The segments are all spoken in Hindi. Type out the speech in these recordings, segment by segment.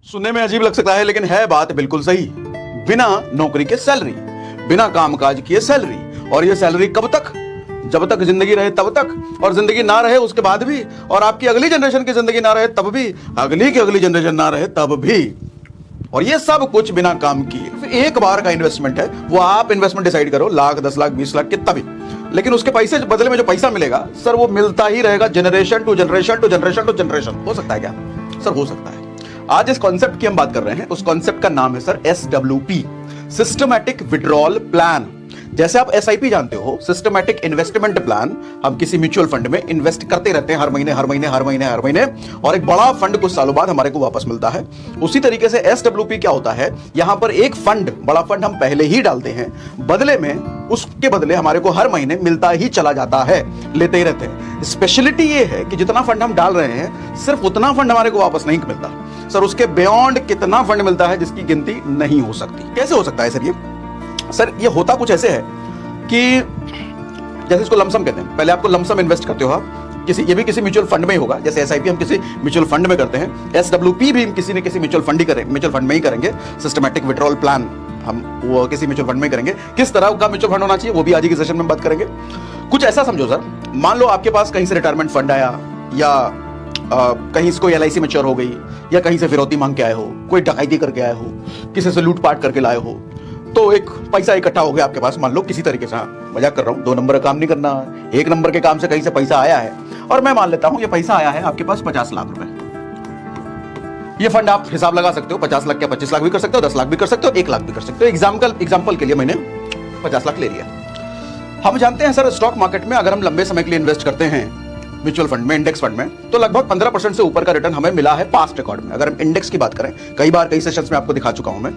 सुनने में अजीब लग सकता है लेकिन है बात बिल्कुल सही। बिना नौकरी के सैलरी, बिना कामकाज किए सैलरी, और ये सैलरी कब तक? जब तक जिंदगी रहे तब तक, और जिंदगी ना रहे उसके बाद भी, और आपकी अगली जनरेशन की जिंदगी ना रहे तब भी, अगली की अगली जनरेशन ना रहे तब भी, और ये सब कुछ बिना काम किए। एक बार का इन्वेस्टमेंट है, वो आप इन्वेस्टमेंट डिसाइड करो, लाख 10 लाख 20 लाख कितना भी, लेकिन उसके पैसे बदले में जो पैसा मिलेगा सर वो मिलता ही रहेगा generation to generation to generation to generation. हो सकता है क्या सर? हो सकता है। आज इस कॉन्सेप्ट की हम बात कर रहे हैं, उस कॉन्सेप्ट का नाम है sir SWP, systematic withdrawal plan. जैसे आप SIP जानते हो, सिस्टमैटिक इन्वेस्टमेंट प्लान, हम किसी म्यूचुअल फंड में इन्वेस्ट करते रहते हैं हर महीने हर महीने हर महीने हर महीने, और एक बड़ा फंड कुछ सालों बाद हमारे को वापस मिलता है। उसी तरीके से SWP क्या होता है, यहां पर एक फंड, बड़ा फंड हम पहले ही डालते हैं, बदले में उसके बदले हमारे को हर महीने मिलता ही चला जाता है, लेते ही रहते हैं। स्पेशलिटी ये है कि जितना फंड हम डाल रहे हैं सिर्फ उतना फंड हमारे को वापस नहीं मिलता सर, उसके बियॉन्ड कितना फंड मिलता है जिसकी गिनती नहीं हो सकती। कैसे हो सकता है सर ये? सर ये होता कुछ ऐसे है कि जैसे इसको लमसम कहते हैं, पहले आपको लमसम इन्वेस्ट करते हो आप किसी, ये भी किसी म्यूचुअल फंड में ही होगा, जैसे SIP हम किसी म्यूचुअल फंड में करते हैं, SWP भी हम किसी न किसी म्यूचुअल फंड में ही करेंगे, सिस्टमैटिक विड्रॉल प्लान हम वो किसी म्यूचुअल फंड में ही करेंगे। किस तरह का म्यूचुअल फंड होना चाहिए वो भी आज के सेशन में बात करेंगे। कुछ ऐसा समझो सर, मान लो आपके पास कहीं से रिटायरमेंट फंड आया, या कहीं से कोई LIC मैच्योर हो गई, या कहीं से फिरौती मांग के आए हो, कोई डकैती करके आए हो, किसी से लूटपाट करके लाए हो, तो एक पैसा इकट्ठा हो गया आपके पास, मान लो किसी तरीके से, मजाक कर रहा हूं, 2 नंबर का काम नहीं करना, 1 नंबर के काम से कहीं से पैसा आया है, और मैं मान लेता हूं ये पैसा आया है आपके पास 50 लाख रुपए। ये फंड आप हिसाब लगा सकते हो, 50 लाख क्या 25 लाख भी कर सकते हो, 10 लाख भी कर सकते हो, 1 लाख भी कर सकते हो। एग्जाम्पल के लिए मैंने 50 लाख ले लिया। हम जानते हैं सर, स्टॉक मार्केट में अगर हम लंबे समय के लिए इन्वेस्ट करते हैं म्यूचुअल फंड में, इंडेक्स फंड में, तो लगभग 15% से ऊपर का रिटर्न हमें मिला है पास्ट रिकॉर्ड में। अगर हम इंडेक्स की बात करें, कई बार कई सेशंस में आपको दिखा चुका हूं मैं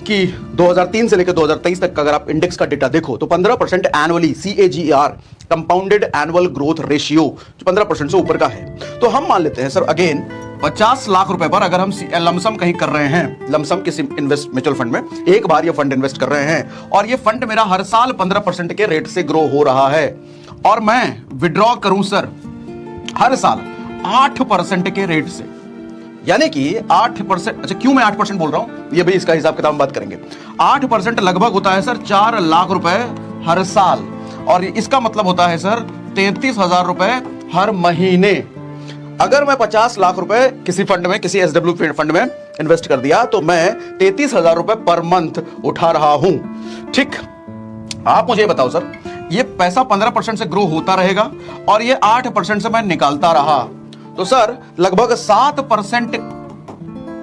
कि 2003 से लेकर 2023 तक का अगर आप इंडेक्स का डेटा देखो तो 15% annually CAGR, compounded annual growth ratio, जो 15% से ऊपर का है। तो हम मान लेते हैं सर अगेन 50 लाख रुपए पर अगर हम लमसम कहीं कर रहे हैं, लमसम किसी इन्वेस्ट म्यूचुअल फंड में एक बार ये फंड इन्वेस्ट कर रहे हैं, और ये फंड मेरा हर साल 15% के रेट से ग्रो हो रहा है, और मैं विड्रॉ करूं सर हर साल 8% के रेट से, यानी कि 8%। अच्छा क्यों मैं 8% बोल रहा हूं, ये भी इसका हिसाब किताब बात करेंगे। 8% लगभग होता है सर 4 लाख रुपए हर साल, और इसका मतलब होता है सर 33,000 रुपए हर महीने। अगर मैं 50 लाख रुपए किसी फंड में, किसी SWP फंड में इन्वेस्ट कर दिया, तो मैं 33,000 रुपए पर मंथ उठा रहा हूं। ठीक, आप मुझे बताओ सर, ये पैसा 15% से ग्रो होता रहेगा, और ये 8% से मैं निकालता रहा, तो सर लगभग 7%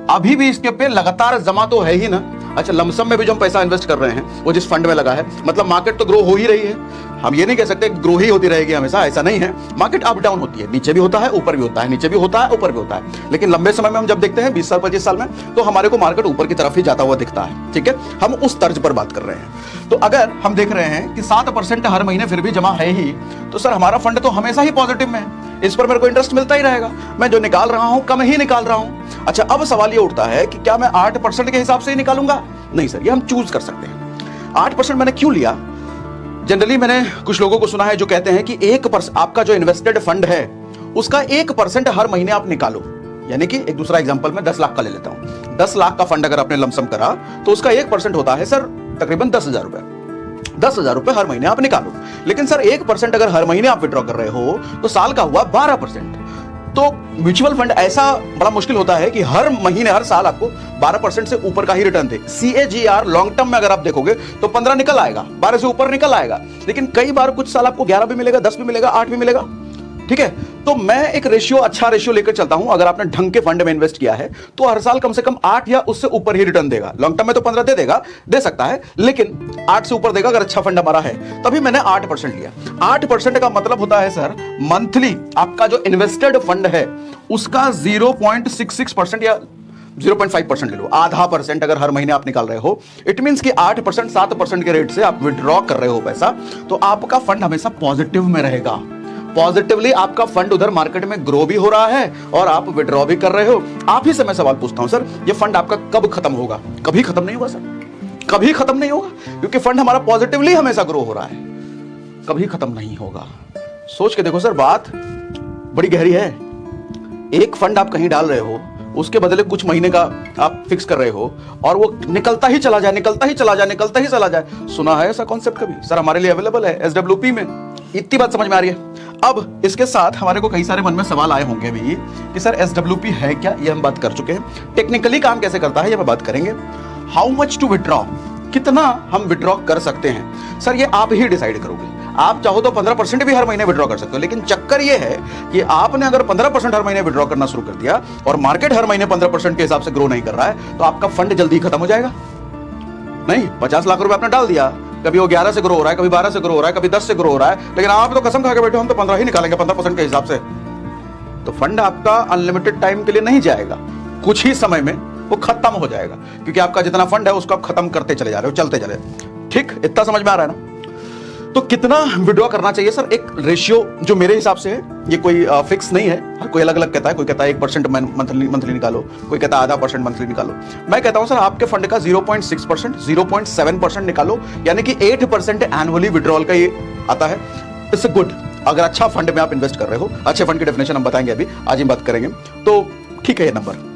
अभी भी इसके पे लगातार जमा तो है ही ना। अच्छा, लमसम में भी जो हम पैसा इन्वेस्ट कर रहे हैं वो जिस फंड में लगा है, मतलब मार्केट तो ग्रो हो ही रही है। हम ये नहीं कह सकते ग्रो ही होती रहेगी हमेशा, ऐसा नहीं है। मार्केट अप डाउन होती है, नीचे भी होता है ऊपर भी होता है, नीचे भी होता है ऊपर भी होता है, लेकिन लंबे समय में हम जब देखते हैं 20 साल 25 साल में, तो हमारे को मार्केट ऊपर की तरफ ही जाता हुआ दिखता है। ठीक है, हम उस तर्ज पर बात कर रहे हैं। तो अगर हम देख रहे हैं कि 7% हर महीने फिर भी जमा है ही, तो सर हमारा फंड तो हमेशा ही पॉजिटिव में है, इस पर मेरे को इंटरेस्ट मिलता ही रहेगा। मैं जो निकाल रहा हूं कम ही निकाल रहा हूं। अच्छा, अब सवाल ये उठता है कि क्या मैं 8% के हिसाब से ही निकालूंगा? नहीं सर, ये हम चूज कर सकते हैं। 8% मैंने क्यों लिया? जनरली मैंने कुछ लोगों को सुना है जो कहते हैं कि 1% आपका जो इन्वेस्टेड फंड है उसका 1% हर महीने आप निकालो। यानी कि एक दूसरा एग्जांपल मैं 10 लाख का ले लेता हूं। 10 लाख का फंड अगर आपने लमसम करा तो उसका 1% होता है सर तकरीबन 10,000 रुपए। 10,000 रुपए हर महीने आप निकालो, लेकिन सर 1% अगर हर महीने आप विड्रॉ कर रहे हो तो साल का हुआ 12%। तो म्यूचुअल फंड ऐसा बड़ा मुश्किल होता है कि हर महीने हर साल आपको 12% से ऊपर का ही रिटर्न दे। CAGR लॉन्ग टर्म में अगर आप देखोगे तो 15 निकल आएगा, 12 से ऊपर निकल आएगा, लेकिन कई बार कुछ साल आपको 11 भी मिलेगा, 10 भी मिलेगा, 8 भी मिलेगा। ठीक है, तो मैं एक रेशियो, अच्छा रेशियो लेकर चलता हूं। अगर आपने ढंग के फंड में इन्वेस्ट किया है तो हर साल कम से कम 8 या उससे ऊपर ही रिटर्न देगा। लॉन्ग टर्म में तो 15 दे देगा, दे सकता है, लेकिन 8 से ऊपर देगा अगर अच्छा फंड हमारा है। तभी मैंने 8% लिया। 8% का मतलब होता है सर मंथली आपका जो इन्वेस्टेड फंड है उसका 0.66% या 0.5% ले लो, आधा % अगर हर महीने आप निकाल रहे हो, इट मींस कि 8% 7% के रेट से आप विड्रॉ कर रहे हो पैसा, तो आपका फंड हमेशा पॉजिटिव में रहेगा। पॉजिटिवली आपका फंड उधर मार्केट में ग्रो भी हो रहा है और आप विड्रॉ भी कर रहे हो। आप ही से मैं सवाल पूछता हूं सर, ये फंड आपका कब खत्म होगा? कभी खत्म नहीं होगा सर, कभी खत्म नहीं होगा, क्योंकि फंड हमारा पॉजिटिवली हमेशा ग्रो हो रहा है, कभी खत्म नहीं होगा। सोच के देखो सर, बात बड़ी गहरी है। एक फंड आप कहीं डाल रहे हो, उसके बदले कुछ महीने का आप फिक्स कर रहे हो और वो निकलता ही चला जाए, निकलता ही चला जाए, निकलता ही चला जाए। सुना है ऐसा कॉन्सेप्ट कभी? सर हमारे लिए अवेलेबल है SWP में। इतनी बात समझ में आ रही है? अब इसके साथ हमारे को कई सारे मन में सवाल आए होंगे भी कि सर SWP है क्या, ये हम बात कर चुके हैं। टेक्निकली काम कैसे करता है ये मैं बात करेंगे। हाउ मच टू विड्रॉ, कितना हम विड्रॉ कर सकते हैं सर, ये आप ही डिसाइड करोगे। आप चाहो तो 15% भी हर महीने विड्रॉ कर सकते हो, लेकिन चक्कर ये है कि आपने अगर 15% हर महीने विड्रॉ करना शुरू कर दिया और मार्केट हर महीने 15% के हिसाब से ग्रो नहीं कर रहा है, तो आपका फंड जल्दी खत्म हो जाएगा। नहीं, 50 लाख रुपए आपने डाल दिया, कभी वो 11 से ग्रो हो रहा है, कभी 12 से ग्रो हो रहा है, कभी 10 से ग्रो हो रहा है, लेकिन आप तो कसम खा के बैठे हम तो 15 ही निकालेंगे 15% के हिसाब से, तो फंड आपका अनलिमिटेड टाइम के लिए नहीं जाएगा, कुछ ही समय में वो खत्म हो जाएगा, क्योंकि आपका जितना फंड है उसको आप खत्म करते चले जा रहे हो, चलते चले। ठीक, इतना समझ में आ रहा है ना? तो कितना विड्रॉ करना चाहिए सर? एक रेशियो जो मेरे हिसाब से है, ये कोई फिक्स नहीं है, हर कोई अलग अलग कहता है। कोई कहता है 1% मंथली निकालो, कोई कहता है 0.5% मंथली निकालो। मैं कहता हूं सर आपके फंड का 0.6%, 0.7% निकालो, यानी कि 8% एनुअली विड्रॉल का ये आता है। इट्स गुड, अगर अच्छा फंड में आप इन्वेस्ट कर रहे हो। अच्छे फंड की डेफिनेशन हम बताएंगे, अभी आज ही बात करेंगे। तो ठीक है, ये नंबर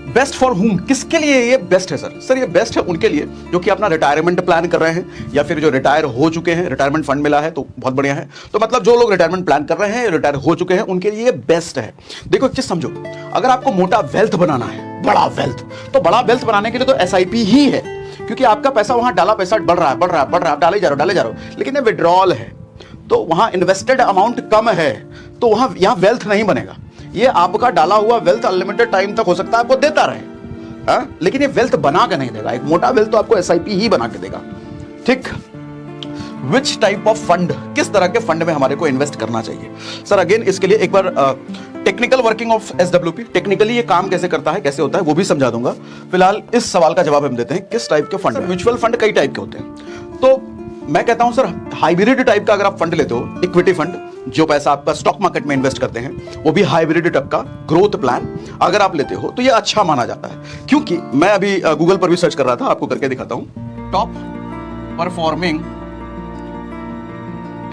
बेस्ट फॉर हुम, किसके लिए ये बेस्ट है सर? सर ये बेस्ट है उनके लिए जो कि अपना रिटायरमेंट प्लान कर रहे हैं, या फिर जो रिटायर हो चुके हैं, रिटायरमेंट फंड मिला है तो बहुत बढ़िया है। तो मतलब जो लोग रिटायरमेंट प्लान कर रहे हैं, रिटायर हो चुके हैं, उनके लिए ये बेस्ट है। देखो एक चीज समझो, अगर आपको मोटा वेल्थ बनाना है, बड़ा वेल्थ, तो बड़ा वेल्थ बनाने के लिए तो SIP ही है, क्योंकि आपका पैसा वहां डाला पैसा बढ़ रहा है, बढ़ रहा है, बढ़ रहा है, डाले जा रहे हो, लेकिन ये विड्रॉल है तो वहां इन्वेस्टेड अमाउंट कम है, तो वहां यहां वेल्थ नहीं बनेगा। ये आपका डाला हुआ वेल्थ अनलिमिटेड टाइम तक हो सकता है आपको देता रहे, लेकिन ये वेल्थ बना के नहीं देगा। एक मोटा वेल्थ तो आपको SIP ही बना के देगा। ठीक, विच टाइप ऑफ फंड, किस तरह के फंड में हमारे को इन्वेस्ट करना चाहिए सर? अगेन इसके लिए एक बार technical working of SWP, technically ये काम कैसे करता है, कैसे होता है, वो भी समझा दूंगा। फिलहाल इस सवाल का जवाब हम देते हैं, किस टाइप के फंड? म्यूचुअल फंड कई टाइप के होते हैं, तो मैं कहता हूं सर हाइब्रिड टाइप का अगर आप फंड लेते हो, इक्विटी फंड, जो पैसा आपका स्टॉक मार्केट में इन्वेस्ट करते हैं, वो भी हाइब्रिड टाइप का ग्रोथ प्लान अगर आप लेते हो तो ये अच्छा माना जाता है। क्योंकि मैं अभी गूगल पर भी सर्च कर रहा था, आपको करके दिखाता हूं। Top performing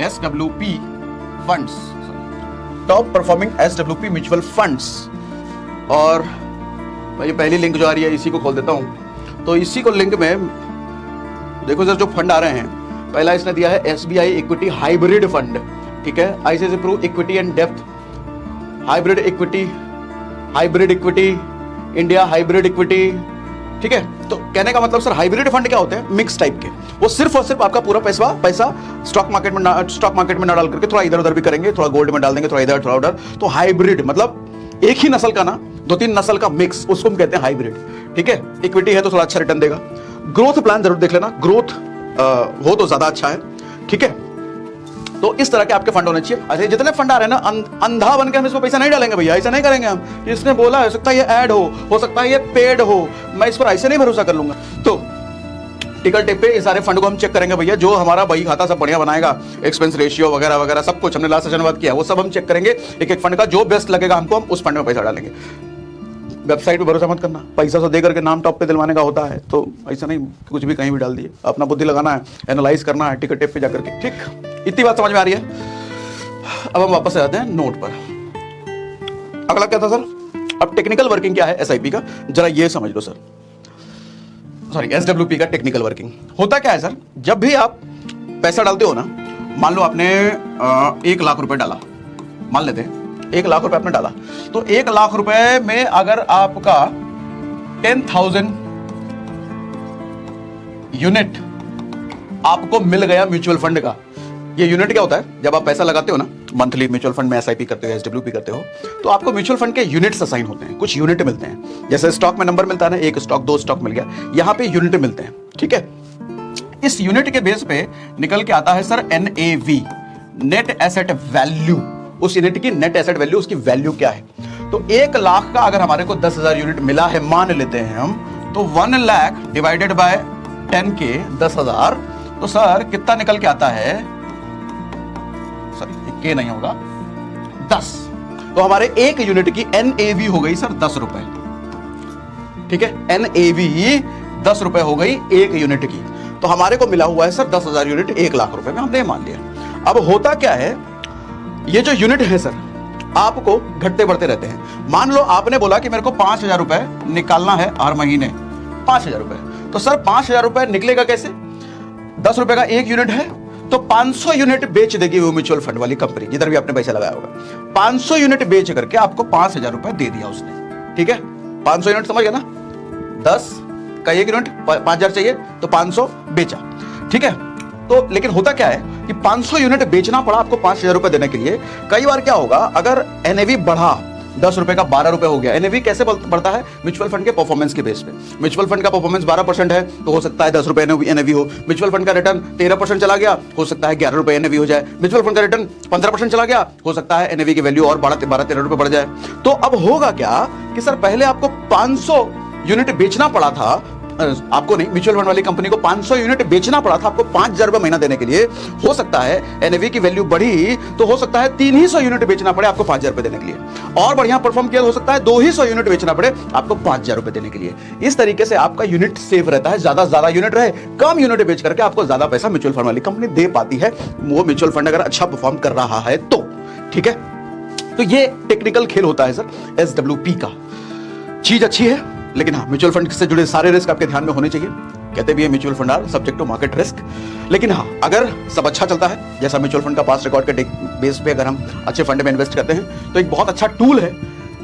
SWP funds, top performing SWP mutual funds, और ये पहली लिंक जो आ रही है इसी को खोल देता हूं। तो इसी को लिंक में देखो सर, जो फंड आ रहे हैं, पहला इसने दिया है SBI इक्विटी हाइब्रिड फंड, ठीक है, ICICI प्रू इक्विटी एंड डेप्थ hybrid equity, India hybrid equity. ठीक है, तो कहने का मतलब सर हाइब्रिड फंड क्या होते हैं? मिक्स टाइप के, वो सिर्फ और सिर्फ आपका पूरा पैसा स्टॉक मार्केट में ना डाल करके थोड़ा इधर उधर भी करेंगे, थोड़ा गोल्ड में डाल देंगे, थोड़ा इधर थोड़ा उधर। तो हाइब्रिड मतलब एक ही नस्ल का ना, 2-3 नस्ल का मिक्स, उसको हम कहते हैं हाइब्रिड। ठीक है, इक्विटी है तो थोड़ा अच्छा रिटर्न देगा। ग्रोथ प्लान जरूर देख लेना, ग्रोथ हो तो ज्यादा अच्छा है। ठीक है, तो इस तरह के आपके फंड होने चाहिए। अच्छा, जितने फंड आ रहे हैं ना, अंधा बन के हम इसमें पैसा नहीं डालेंगे भैया, ऐसा नहीं करेंगे हम। इसने बोला हो सकता है ये ऐड हो सकता है ये पेड हो, मैं इस पर ऐसे नहीं भरोसा कर लूंगा। तो टिकल टिप पे इस सारे फंड को हम चेक करेंगे भैया, जो हमारा बही खाता सब बढ़िया बनाएगा, एक्सपेंस रेशियो वगैरह वगैरह सब कुछ हमने लास्ट सेशन बात किया, वो सब हम चेक करेंगे। एक एक फंड का जो बेस्ट लगेगा हमको, हम उस फंड में पैसा डालेंगे। वेबसाइट पे भरोसा मत करना, पैसा तो दे करके नाम टॉप पे दिलवाने का होता है, तो ऐसा नहीं कुछ भी कहीं भी डाल दिए। अपना बुद्धि लगाना है, एनालाइज करना है टिकट टेप पे जाकर के। ठीक, इतनी बात समझ में आ रही है? अब हम वापस आ जाते हैं नोट पर। अगला क्या था सर? अब टेक्निकल वर्किंग क्या है SIP का, जरा ये समझ लो सर। सॉरी, SWP का टेक्निकल वर्किंग होता क्या है सर? जब भी आप पैसा डालते हो ना, मान लो आपने 1 लाख रुपए डाला, मान लेते हैं 1 लाख रुपए आपने डाला, तो 1 लाख रुपए में अगर आपका 10,000 यूनिट आपको मिल गया म्यूचुअल फंड का। ये यूनिट क्या होता है? जब आप पैसा लगाते हो ना, मंथली म्यूचुअल फंड में SIP करते हो, SWP करते हो, तो आपको म्यूचुअल फंड के यूनिट्स असाइन होते हैं, कुछ यूनिट मिलते हैं। जैसे स्टॉक में नंबर मिलता है ना, 1 स्टॉक 2 स्टॉक मिल गया, यहां पे यूनिट मिलते हैं। ठीक है, इस यूनिट के बेस पे निकल के आता है sir NAV, net asset value. उस यूनिट की नेट एसेट वैल्यू, उसकी वैल्यू क्या है? तो 1 लाख का अगर हमारे को 10,000 यूनिट मिला है, मान लेते हैं हम, तो 1 लाख डिवाइडेड बाय 10 के 10,000, तो सर कितना निकल के आता है? सॉरी, के नहीं होगा, 10। तो हमारे 1 यूनिट की NAV हो गई सर 10 रुपए। ठीक है, NAV 10 रुपए हो गई 1 यूनिट की। तो हमारे को मिला हुआ है सर 10,000 यूनिट 1 लाख रुपए में, हमने मान लिया। अब होता क्या है, ये जो यूनिट है सर, आपको घटते बढ़ते रहते हैं। मान लो आपने बोला कि मेरे को 5,000 रुपए निकालना है हर महीने, 5,000 रुपए, तो सर 5,000 रुपए निकलेगा कैसे? 10 रुपए का एक यूनिट है तो 500 यूनिट बेच देगी वो म्यूचुअल फंड वाली कंपनी, जिधर भी आपने पैसा लगाया होगा। 500 यूनिट बेच करके आपको 5,000 रुपए दे दिया उसने, ठीक है? 500 यूनिट समझ गया ना? 10 का एक यूनिट 5,000 चाहिए तो 500 बेचा, ठीक है? तो लेकिन होता क्या है कि 500 यूनिट बेचना पड़ा आपको 5,000 रुपए देने के लिए। कई बार क्या होगा, अगर एनएवी बढ़ा 10 रुपए का 12 रुपए हो गया। एनएवी कैसे बढ़ता है? म्यूचुअल फंड के परफॉर्मेंस के बेस पे। म्यूचुअल फंड का परफॉर्मेंस 12% है तो हो सकता है 10 रुपए एनएवी हो। म्यूचुअल फंड का रिटर्न 13% चला गया, हो सकता है 11 रुपए एनएवी हो जाए। म्यूचुअल फंड का रिटर्न 15% चला गया, हो सकता है एनएवी की वैल्यू और 12-13 रुपए बढ़ जाए। तो अब होगा क्या कि सर पहले आपको 500 यूनिट बेचना पड़ा था, आपको नहीं, म्यूचुअल फंड वाली कंपनी को 500 यूनिट बेचना पड़ा था आपको 5,000 रुपए महीना देने के लिए। हो सकता है एनएवी की वैल्यू बढ़ी तो हो सकता है 300 यूनिट बेचना पड़े आपको 5,000 रुपए देने के लिए, और बढ़िया परफॉर्म किया तो हो सकता है 200 यूनिट बेचना पड़े आपको 5,000 रुपए देने के लिए। इस तरीके से आपका यूनिट सेफ रहता है। ज्यादा यूनिट रहे, कम यूनिट बेच करके आपको ज्यादा पैसा म्यूचुअल फंड वाली कंपनी दे पाती है, वो म्यूचुअल फंड अगर अच्छा परफॉर्म कर रहा है तो, ठीक है? तो ये टेक्निकल खेल होता है सर SWP का। चीज अच्छी है, लेकिन हाँ, म्यूचुअल फंड से जुड़े सारे रिस्क आपके ध्यान में होने चाहिए। कहते भी है mutual fund are subject to market risk. लेकिन हाँ, अगर सब अच्छा चलता है, जैसा म्यूचुअल फंड का पास्ट रिकॉर्ड के बेस पे अगर हम अच्छे फंड में इन्वेस्ट करते हैं, तो एक बहुत अच्छा टूल है।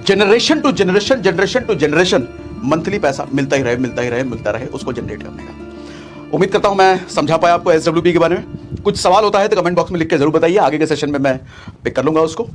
जनरेशन टू जनरेशन मंथली पैसा मिलता ही रहे उसको जनरेट करने का। उम्मीद करता हूं मैं समझा पाया आपको SWP के बारे में। कुछ सवाल होता है तो कमेंट बॉक्स में लिख के जरूर बताइए, आगे के सेशन में मैं पिक कर लूंगा उसको।